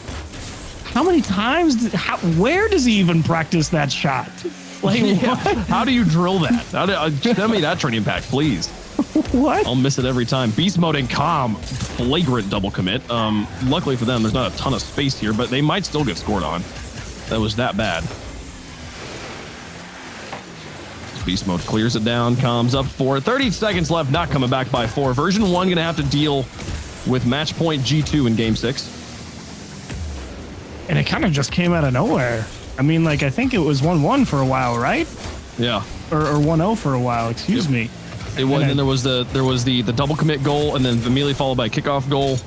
B: How many times? Where does he even practice that shot? Like,
A: yeah.
B: what?
A: How do you drill that? Send me that training pack, please.
B: What?
A: I'll miss it every time. Beast mode and calm, flagrant double commit. Luckily for them, there's not a ton of space here, but they might still get scored on. That was that bad. Beast mode clears it down, calms up for 30 seconds left, not coming back by 4. Version 1 gonna have to deal with match point G2 in game 6.
B: And it kind of just came out of nowhere. I mean, like, I think it was 1-1 for a while, right?
A: Yeah.
B: Or 1-0 for a while, excuse me.
A: It was, and then there was the double commit goal, and then immediately followed by a kickoff goal.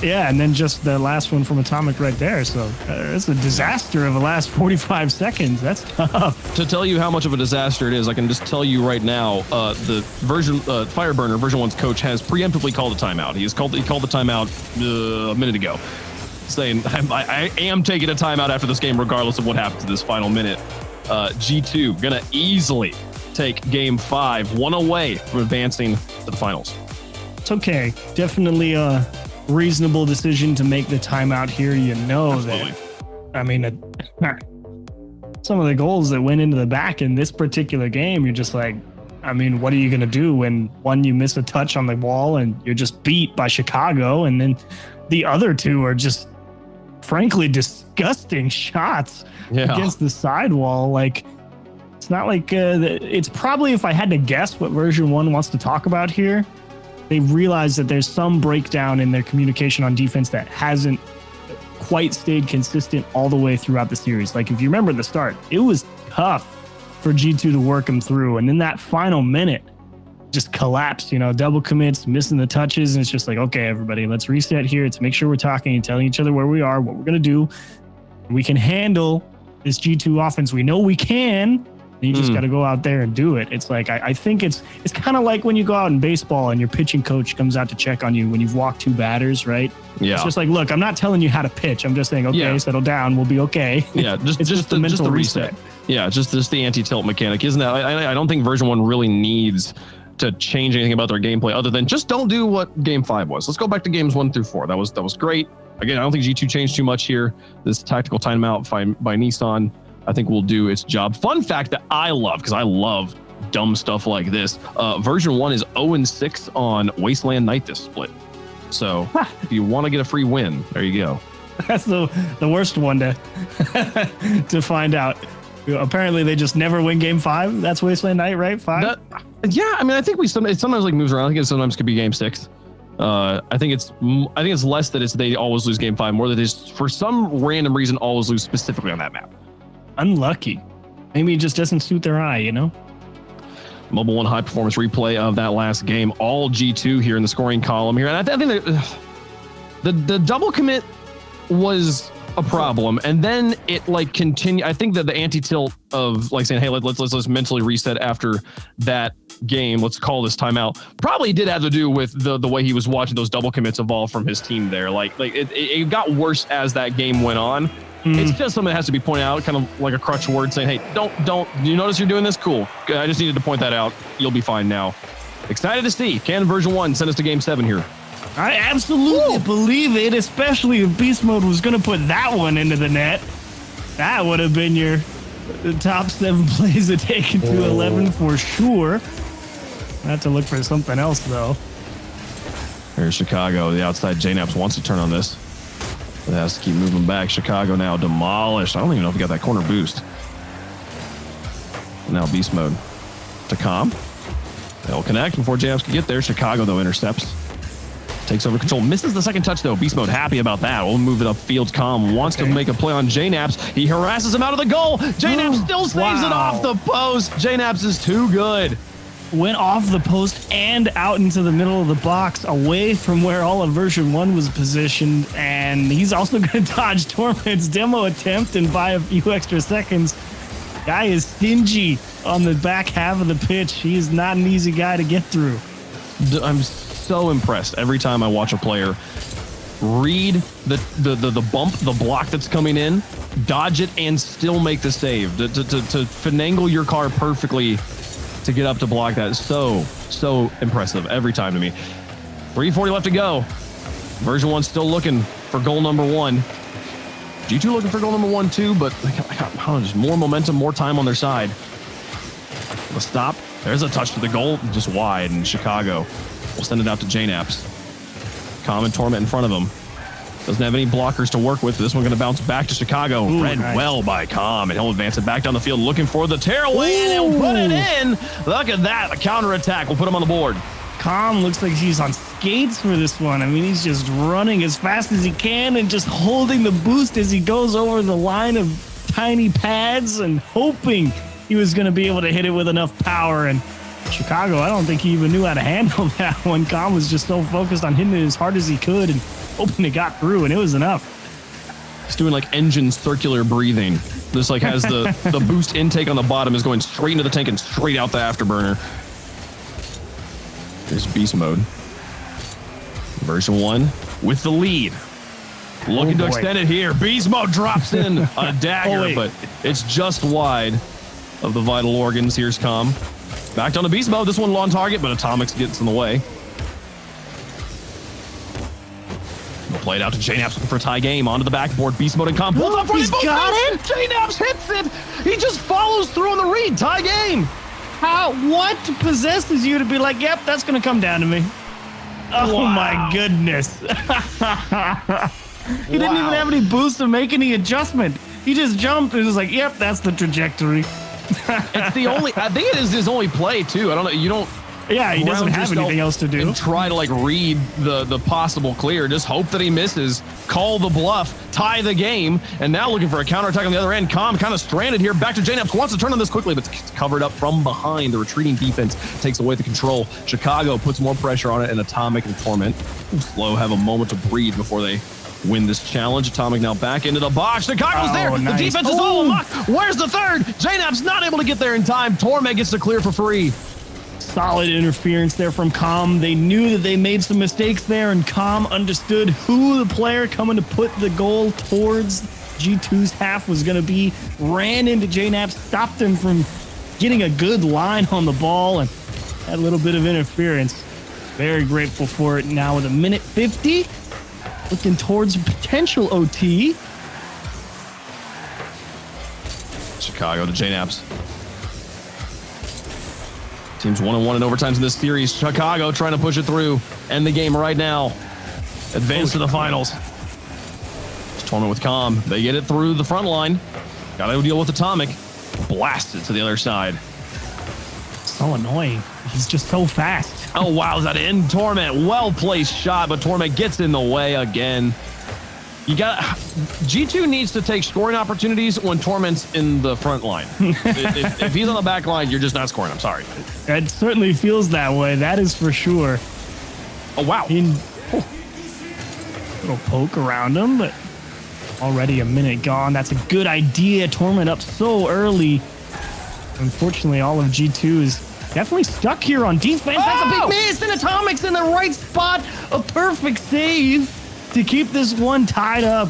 B: Yeah, and then just the last one from Atomic right there. So it's a disaster of the last 45 seconds. That's tough.
A: To tell you how much of a disaster it is, I can just tell you right now, the Fireburner version 1's coach has preemptively called a timeout. He called the timeout a minute ago, saying I am taking a timeout after this game, regardless of what happens in this final minute. G2 gonna easily take game 5, 1 away from advancing to the finals.
B: It's okay. Definitely a reasonable decision to make the timeout here. You know
A: Absolutely.
B: that. I mean, some of the goals that went into the back in this particular game, you're just like, I mean, what are you going to do when one, you miss a touch on the wall and you're just beat by Chicago, and then the other two are just frankly disgusting shots against the sidewall. Like, it's not like it's probably, if I had to guess what version 1 wants to talk about here, they realize that there's some breakdown in their communication on defense that hasn't quite stayed consistent all the way throughout the series. Like, if you remember the start, it was tough for G2 to work them through. And then that final minute just collapsed, double commits, missing the touches. And it's just like, okay, everybody, let's reset here. Let's make sure we're talking and telling each other where we are, what we're going to do. We can handle this G2 offense. We know we can. You just got to go out there and do it. It's like, I think it's kind of like when you go out in baseball and your pitching coach comes out to check on you when you've walked 2 batters, right?
A: Yeah.
B: It's just like, look, I'm not telling you how to pitch. I'm just saying, okay, settle down. We'll be okay.
A: Yeah, just the mental reset. Yeah, just the anti-tilt mechanic. Isn't that? I don't think version 1 really needs to change anything about their gameplay other than just don't do what game 5 was. Let's go back to games 1 through 4. That was great. Again, I don't think G2 changed too much here. This tactical timeout by Nissan, I think, will do its job. Fun fact that I love, because I love dumb stuff like this. Version 1 is 0-6 on Wasteland Night this split. So if you want to get a free win, there you go.
B: That's the worst one to to find out. Apparently, they just never win game 5. That's Wasteland Night, right? 5?
A: Yeah, I mean, I think it sometimes like moves around. I think it sometimes could be game 6. I think it's less that they always lose game 5, more that it's for some random reason always lose specifically on that map.
B: Unlucky. Maybe it just doesn't suit their eye,
A: Mobile 1 high performance replay of that last game. All G2 here in the scoring column here. And I think that the double commit was a problem, and then it like continued. I think that the anti-tilt of like saying, hey, let's mentally reset after that game, let's call this timeout, probably did have to do with the way he was watching those double commits evolve from his team there. Like it got worse as that game went on. It's just something that has to be pointed out, kind of like a crutch word saying, hey, don't, you notice you're doing this? Cool. I just needed to point that out. You'll be fine now. Excited to see. Can version 1 send us to game 7 here?
B: I absolutely believe it, especially if Beast Mode was going to put that one into the net. That would have been your top 7 plays to take it to 11 for sure. I have to look for something else, though.
A: Here's Chicago. The outside JNaps wants to turn on this. It has to keep moving back. Chicago now demolished. I don't even know if he got that corner boost. Now beast mode to calm. They'll connect before JNaps can get there. Chicago, though, intercepts. Takes over control. Misses the second touch, though. Beast mode happy about that. We'll move it upfield. Calm wants to make a play on JNaps. He harasses him out of the goal. JNaps still saves it off the post. JNaps is too good.
B: Went off the post and out into the middle of the box, away from where all of version 1 was positioned. And he's also going to dodge Torment's demo attempt and buy a few extra seconds. Guy is stingy on the back half of the pitch. He is not an easy guy to get through.
A: I'm so impressed every time I watch a player read the bump, the block that's coming in, dodge it, and still make the save. To finagle your car perfectly to get up to block that is so impressive every time to me. 340 left to go. Version 1 still looking for goal number 1. G2 looking for goal number 1 too, but they got just more momentum, more time on their side. The stop. There's a touch to the goal, just wide, and Chicago will send it out to JNaps. Common Torment in front of him. Doesn't have any blockers to work with. This one going to bounce back to Chicago.
B: Ooh,
A: Read
B: nice.
A: well by Com, and he'll advance it back down the field looking for the tearaway, and he'll put it in. Look at that. A counterattack will put him on the board.
B: Com looks like he's on skates for this one. I mean, he's just running as fast as he can and just holding the boost as he goes over the line of tiny pads and hoping he was going to be able to hit it with enough power. And Chicago, I don't think he even knew how to handle that one. Com was just so focused on hitting it as hard as he could and hoping it got through, and it was enough.
A: He's doing like engine circular breathing. This like has the boost intake on the bottom is going straight into the tank and straight out the afterburner. Here's beast mode. Version 1 with the lead. Looking to extend it here. Beast mode drops in on a dagger, but it's just wide of the vital organs. Here's Com. Back down to beast mode. This one on target, but Atomics gets in the way. We'll play it out to JNaps looking for a tie game. Onto the backboard. Beast mode and Com.
B: He's got it.
A: JNaps hits it. He just follows through on the read. Tie game.
B: What possesses you to be like, yep, that's going to come down to me? Oh,
A: Wow.
B: my goodness. He didn't even have any boost to make any adjustment. He just jumped and was like, yep, that's the trajectory.
A: It's the only, I think it is his only play too. I don't know. You don't.
B: Yeah, he doesn't
A: ground
B: have
A: yourself
B: anything else to do.
A: And try to like read the possible clear. Just hope that he misses. Call the bluff. Tie the game. And now looking for a counterattack on the other end. Com kind of stranded here. Back to JNaps. Wants to turn on this quickly, but it's covered up from behind. The retreating defense takes away the control. Chicago puts more pressure on it, and Atomic and Torment slow have a moment to breathe before they win this challenge. Atomic now back into the box. Chicago's there.
B: Nice.
A: The defense is all amok. Where's the third? JNaps not able to get there in time. Torment gets to clear for free.
B: Solid interference there from Com. They knew that they made some mistakes there, and Com understood who the player coming to put the goal towards G2's half was going to be. Ran into JNaps, stopped him from getting a good line on the ball, and had a little bit of interference. Very grateful for it now with a minute 50. Looking towards potential OT.
A: Chicago to JNaps. Teams 1-1 in overtimes in this series. Chicago trying to push it through. End the game right now. Advance to the finals. Torment with Com. They get it through the front line. Got to deal with Atomic. Blast it to the other side.
B: So annoying. He's just so fast.
A: Oh, wow. Is that in? Torment. Well-placed shot, but Torment gets in the way again. You got G2 needs to take scoring opportunities when Torment's in the front line. if he's on the back line, you're just not scoring. I'm sorry.
B: It certainly feels that way. That is for sure.
A: Oh, wow.
B: Little poke around him, but already a minute gone. That's a good idea. Torment up so early. Unfortunately, all of G2 is definitely stuck here on defense. That's a big miss, and Atomic's in the right spot. A perfect save to keep this one tied up.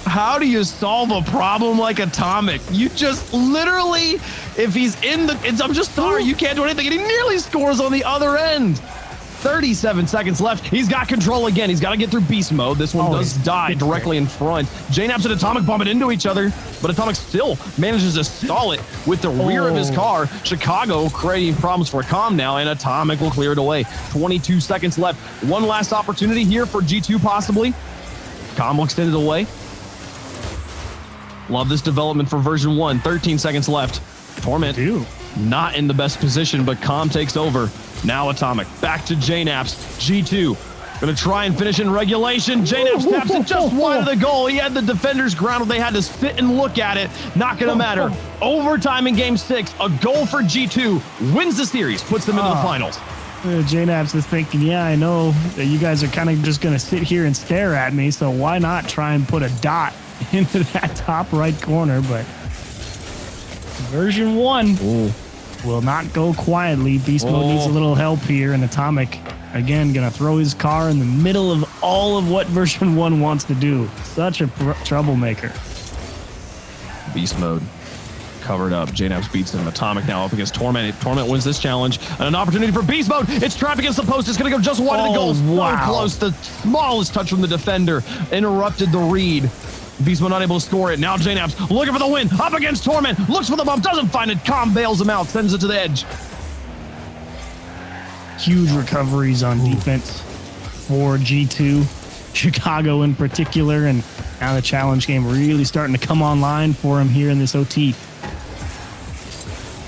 A: How do you solve a problem like Atomic? You just literally, if he's in the, I'm just sorry, you can't do anything, and he nearly scores on the other end. 37 seconds left. He's got control again. He's got to get through beast mode. This one does die directly in front. JNaps and Atomic bump it into each other, but Atomic still manages to stall it with the rear of his car. Chicago creating problems for Com now, and Atomic will clear it away. 22 seconds left. One last opportunity here for G2 possibly. Com will extend it away. Love this development for version 1. 13 seconds left. Torment not in the best position, but Com takes over. Now Atomic back to JNaps. G2 gonna try and finish in regulation. JNaps taps it just wide of the goal. He had the defenders grounded. They had to sit and look at it. Not gonna matter. Overtime in game 6. A goal for G2 wins the series, puts them into the finals.
B: JNaps is thinking, yeah, I know that you guys are kind of just gonna sit here and stare at me, so why not try and put a dot into that top right corner? But version 1 will not go quietly. Beast Mode needs a little help here, and Atomic, again, gonna throw his car in the middle of all of what version 1 wants to do. Such a troublemaker.
A: Beast Mode covered up. JNAPS beats him. Atomic now up against Torment. Torment wins this challenge. And an opportunity for Beast Mode. It's trapped against the post. It's going to go just wide of the goal.
B: Wow.
A: So close. The smallest touch from the defender interrupted the read. Beast Mode not able to score it. Now JNAPS looking for the win. Up against Torment. Looks for the bump. Doesn't find it. Calm bails him out. Sends it to the edge.
B: Huge recoveries on defense for G2. Chicago in particular. And now the challenge game really starting to come online for him here in this OT.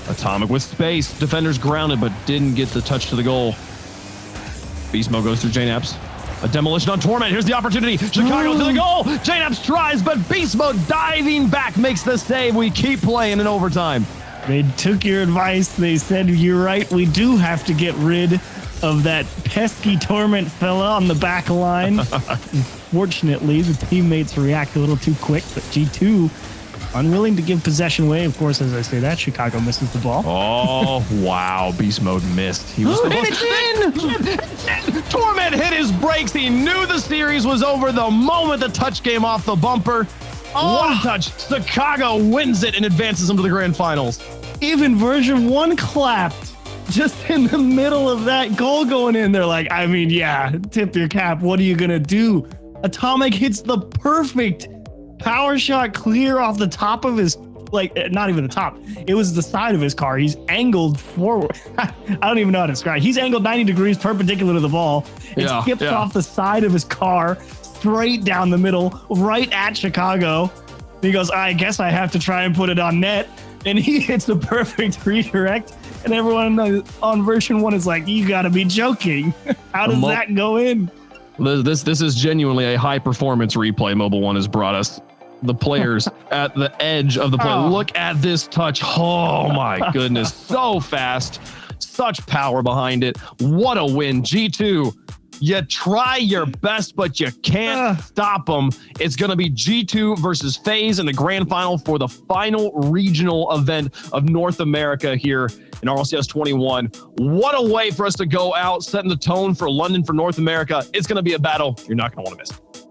A: Atomic with space. Defenders grounded, but didn't get the touch to the goal. Beast Mode goes through JNAPS. A demolition on Torment. Here's the opportunity. Chicago to the goal. JNAPS tries, but Beast Mode diving back makes the save. We keep playing in overtime.
B: They took your advice. They said, you're right. We do have to get rid of that pesky Torment fella on the back line. Unfortunately, the teammates react a little too quick, but G2 unwilling to give possession away. Of course, as I say that, Chicago misses the ball.
A: Oh, wow. Beast Mode missed. He was it's in! Torment hit his brakes. He knew the series was over the moment the touch came off the bumper. One touch. Chicago wins it and advances them to the grand finals.
B: Even version 1 clapped just in the middle of that goal going in. They're like, I mean, yeah, tip your cap. What are you going to do? Atomic hits the perfect power shot clear off the top of his, like, not even the top. It was the side of his car. He's angled forward. I don't even know how to describe it. He's angled 90 degrees perpendicular to the ball. It skips off the side of his car, straight down the middle, right at Chicago. He goes, I guess I have to try and put it on net. And he hits the perfect redirect. And everyone on version 1 is like, you gotta be joking. How does that go in?
A: This is genuinely a high performance replay Mobile One has brought us. The players at the edge of the play. Look at this touch. Oh my goodness. So fast. Such power behind it. What a win. G2, you try your best, but you can't stop them. It's going to be G2 versus FaZe in the grand final for the final regional event of North America here in RLCS 21. What a way for us to go out, setting the tone for London for North America. It's going to be a battle you're not going to want to miss.